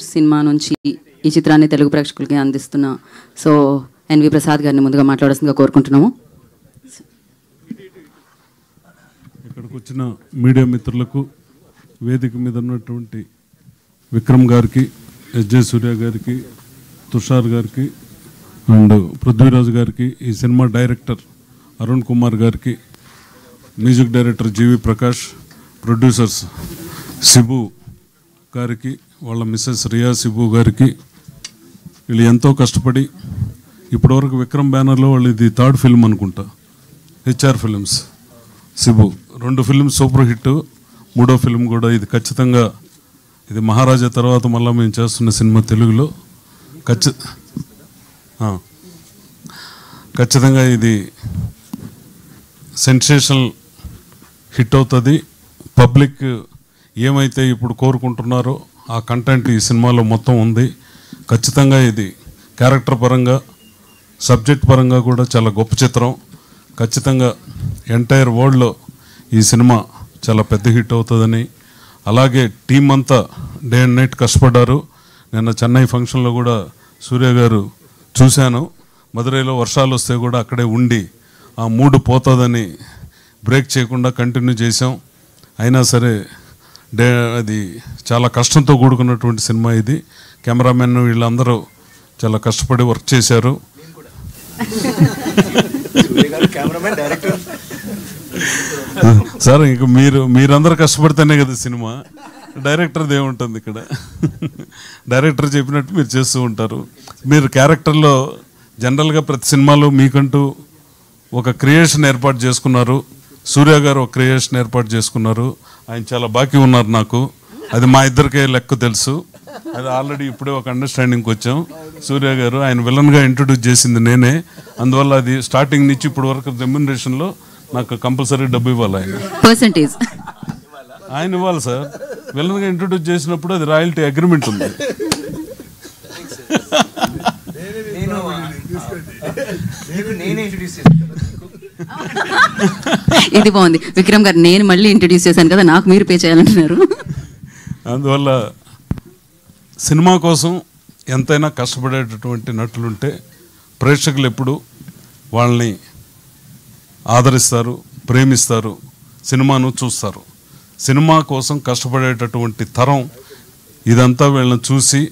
Cinema నుంచి ఈ చిత్రాన్ని తెలుగు ప్రేక్షకులకి అందిస్తున్న సో ఎన్వి ప్రసాద్ గారిని ముందుగా మాట్లాడాల్సిందిగా కోరుకుంటున్నాము. ఇక్కడికి వచ్చిన మీడియా మిత్రులకు, వేదిక మీద ఉన్నటువంటి విక్రమ్ గారికి, ఎస్జే సూర్య గారికి, తుషార్ గారికి అండ్ పృథ్వీరాజ్ గారికి, ఈ సినిమా డైరెక్టర్ అరుణ్ కుమార్ గారికి, మ్యూజిక్ డైరెక్టర్ జీవి ప్రకాష్, ప్రొడ్యూసర్స్ శిబు గారికి, వాళ్ళ మిస్సెస్ రియా శిబు గారికి, వీళ్ళు ఎంతో కష్టపడి ఇప్పటివరకు విక్రమ్ బ్యానర్లో వాళ్ళు ఇది థర్డ్ ఫిల్మ్ అనుకుంటా, HR films Shibu 2 films super hit, 3వ ఫిల్మ్ కూడా ఇది ఖచ్చితంగా ఇది మహారాజా తర్వాత మళ్ళీ మేము చేస్తున్న సినిమా తెలుగులో ఖచ్చితంగా ఇది సెన్సేషనల్ హిట్ అవుతుంది. పబ్లిక్ ఏమైతే ఇప్పుడు కోరుకుంటున్నారో ఆ కంటెంట్ ఈ సినిమాలో మొత్తం ఉంది. ఖచ్చితంగా ఇది క్యారెక్టర్ పరంగా, సబ్జెక్ట్ పరంగా కూడా చాలా గొప్ప చిత్రం. ఖచ్చితంగా ఎంటైర్ వరల్డ్లో ఈ సినిమా చాలా పెద్ద హిట్ అవుతుందని, అలాగే టీం అంతా డే అండ్ నైట్ కష్టపడ్డారు. నిన్న చెన్నై ఫంక్షన్లో కూడా సూర్య గారు చూశాను. మదురైలో వర్షాలు వస్తే కూడా అక్కడే ఉండి ఆ మూడు పోతుందని బ్రేక్ చేయకుండా కంటిన్యూ చేసాం. అయినా సరే అది చాలా కష్టంతో కూడుకున్నటువంటి సినిమా ఇది. కెమెరామెన్ వీళ్ళందరూ చాలా కష్టపడి వర్క్ చేశారు. సార్ ఇంక మీరందరూ కష్టపడితేనే కదా సినిమా. డైరెక్టర్ది ఏముంటుంది ఇక్కడ, డైరెక్టర్ చెప్పినట్టు మీరు చేస్తూ ఉంటారు. మీరు క్యారెక్టర్లో జనరల్గా ప్రతి సినిమాలో మీకంటూ ఒక క్రియేషన్ ఏర్పాటు చేసుకున్నారు. సూర్య గారు ఒక క్రియేషన్ ఏర్పాటు చేసుకున్నారు. ఆయన చాలా బాకీ ఉన్నారు నాకు, అది మా ఇద్దరికే లెక్క తెలుసు. అది ఆల్రెడీ ఇప్పుడే ఒక అండర్స్టాండింగ్కి వచ్చాం. సూర్య గారు ఆయన విలన్గా ఇంట్రొడ్యూస్ చేసింది నేనే, అందువల్ల అది స్టార్టింగ్ నుంచి ఇప్పుడు వరకు రెమ్యునరేషన్లో నాకు కంపల్సరీ డబ్బు ఇవ్వాలి. ఆయన ఇవ్వాలి సార్. విలన్గా ఇంట్రొడ్యూస్ చేసినప్పుడు అది రాయల్టీ అగ్రిమెంట్ ఉంది. ఇది బాగుంది విక్రమ్ గారు, నేను మళ్ళీ ఇంట్రడ్యూస్ చేశాను కదా, నాకు మీరు పే చేయాలంటున్నారు. అందువల్ల సినిమా కోసం ఎంతైనా కష్టపడేటటువంటి నటులుంటే ప్రేక్షకులు ఎప్పుడు వాళ్ళని ఆదరిస్తారు, ప్రేమిస్తారు, సినిమాను చూస్తారు. సినిమా కోసం కష్టపడేటటువంటి తరం ఇదంతా వీళ్ళని చూసి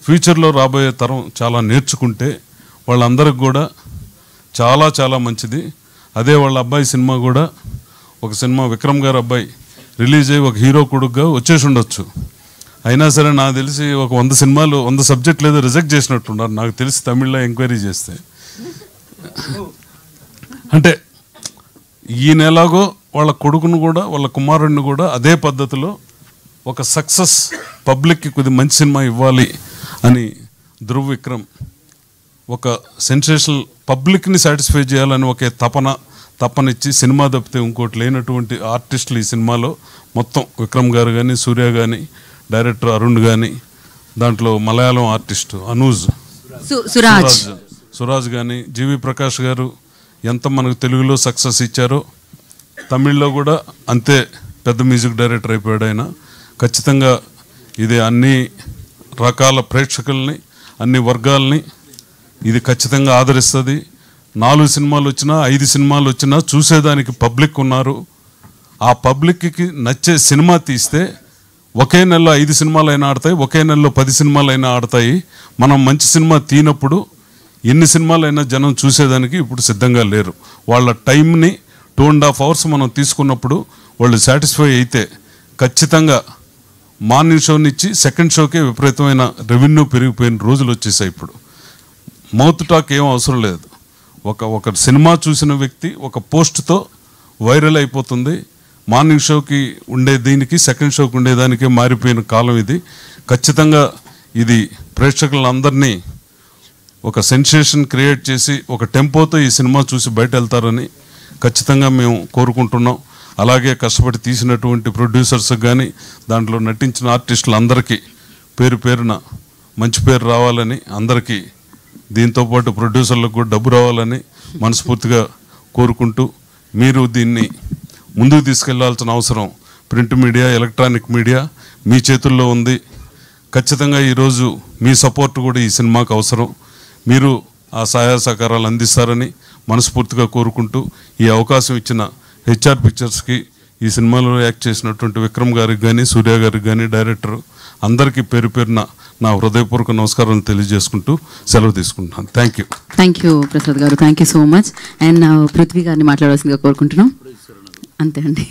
ఫ్యూచర్లో రాబోయే తరం చాలా నేర్చుకుంటే వాళ్ళందరికి కూడా చాలా చాలా మంచిది. అదే వాళ్ళ అబ్బాయి సినిమా కూడా, ఒక సినిమా విక్రమ్ గారు అబ్బాయి రిలీజ్ అయ్యి ఒక హీరో కొడుకుగా వచ్చేసి ఉండొచ్చు. అయినా సరే నాకు తెలిసి ఒక 100 సినిమాలు 100 సబ్జెక్టులు ఏదో రిజెక్ట్ చేసినట్టున్నారు నాకు తెలిసి, తమిళ్లో ఎంక్వైరీ చేస్తే. అంటే ఈయన ఎలాగో వాళ్ళ కొడుకును కూడా, వాళ్ళ కుమారుడిని కూడా అదే పద్ధతిలో ఒక సక్సెస్ పబ్లిక్కి కొద్ది మంచి సినిమా ఇవ్వాలి అని ధృవ్ విక్రమ్ ఒక సెన్సేషనల్ పబ్లిక్ని సాటిస్ఫై చేయాలని ఒకే తపనిచ్చి సినిమా తప్పితే ఇంకోటి లేనటువంటి ఆర్టిస్టులు ఈ సినిమాలో మొత్తం విక్రమ్ గారు కానీ, సూర్య కానీ, డైరెక్టర్ అరుణ్ కానీ, దాంట్లో మలయాళం ఆర్టిస్టు అనూజ్ సురాజ్ కానీ, జీవి ప్రకాష్ గారు ఎంత మనకు తెలుగులో సక్సెస్ ఇచ్చారో తమిళ్లో కూడా అంతే పెద్ద మ్యూజిక్ డైరెక్టర్ అయిపోయాడు ఆయన. ఖచ్చితంగా ఇది అన్ని రకాల ప్రేక్షకుల్ని, అన్ని వర్గాల్ని ఇది ఖచ్చితంగా ఆదరిస్తుంది. 4 సినిమాలు వచ్చినా 5 సినిమాలు వచ్చినా చూసేదానికి పబ్లిక్ ఉన్నారు. ఆ పబ్లిక్కి నచ్చే సినిమా తీస్తే ఒకే నెలలో 5 సినిమాలైనా ఆడతాయి, ఒకే నెలలో 10 సినిమాలైనా ఆడతాయి. మనం మంచి సినిమా తీనప్పుడు ఎన్ని సినిమాలైనా జనం చూసేదానికి ఇప్పుడు సిద్ధంగా లేరు. వాళ్ళ టైంని 2.5 అవర్స్ మనం తీసుకున్నప్పుడు వాళ్ళు సాటిస్ఫై అయితే ఖచ్చితంగా మార్నింగ్ షోని ఇచ్చి సెకండ్ షోకే విపరీతమైన రెవెన్యూ పెరిగిపోయిన రోజులు వచ్చేసాయి. ఇప్పుడు మౌత్ టాక్ ఏం అవసరం లేదు. ఒక సినిమా చూసిన వ్యక్తి ఒక పోస్ట్తో వైరల్ అయిపోతుంది. మార్నింగ్ షోకి ఉండే దీనికి సెకండ్ షోకి ఉండేదానికే మారిపోయిన కాలం ఇది. ఖచ్చితంగా ఇది ప్రేక్షకులందరినీ ఒక సెన్సేషన్ క్రియేట్ చేసి ఒక టెంపోతో ఈ సినిమా చూసి బయట వెళ్తారని ఖచ్చితంగా మేము కోరుకుంటున్నాం. అలాగే కష్టపడి తీసినటువంటి ప్రొడ్యూసర్స్కి కానీ, దాంట్లో నటించిన ఆర్టిస్టులందరికీ పేరు పేరున మంచి పేరు రావాలని, అందరికీ దీంతోపాటు ప్రొడ్యూసర్లకు కూడా డబ్బు రావాలని మనస్ఫూర్తిగా కోరుకుంటూ, మీరు దీన్ని ముందుకు తీసుకెళ్లాల్సిన అవసరం ప్రింట్ మీడియా, ఎలక్ట్రానిక్ మీడియా మీ చేతుల్లో ఉంది. ఖచ్చితంగా ఈరోజు మీ సపోర్ట్ కూడా ఈ సినిమాకు అవసరం. మీరు ఆ సహాయ సహకారాలు అందిస్తారని మనస్ఫూర్తిగా కోరుకుంటూ ఈ అవకాశం ఇచ్చిన హెచ్ఆర్ పిక్చర్స్కి, ఈ సినిమాలో యాక్ట్ చేసినటువంటి విక్రమ్ గారికి కానీ, సూర్య గారికి కానీ, డైరెక్టర్ అందరికీ పేరు పేరున నా హృదయపూర్వక నమస్కారం తెలియజేసుకుంటూ సెలవు తీసుకుంటున్నాను. థ్యాంక్ యూ ప్రసాద్ గారు, thank you so much. And Prithvi గారిని మాట్లాడాల్సిందిగా కోరుకుంటున్నాం. అంతే అండి.